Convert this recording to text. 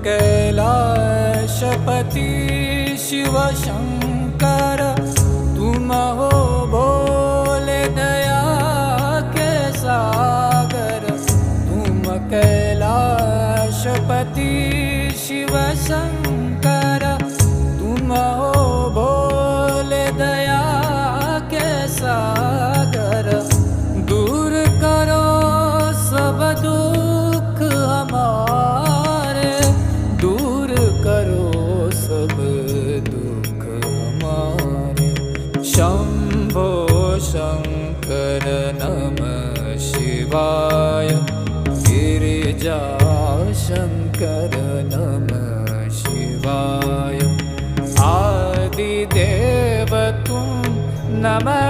कैलाशपति शिव शंकर, तुम हो भोले दया के सागर। तुम कैलाशपति शिव शंकर, तुम हो भोले दया के सागर। दूर करो सब दुख हमारे, दूर करो सब दुख हमारे। शंभो शंकर नमः शिवाय, गिरिजा शंकर नमः शिवाय। आदिदेव तुम नमः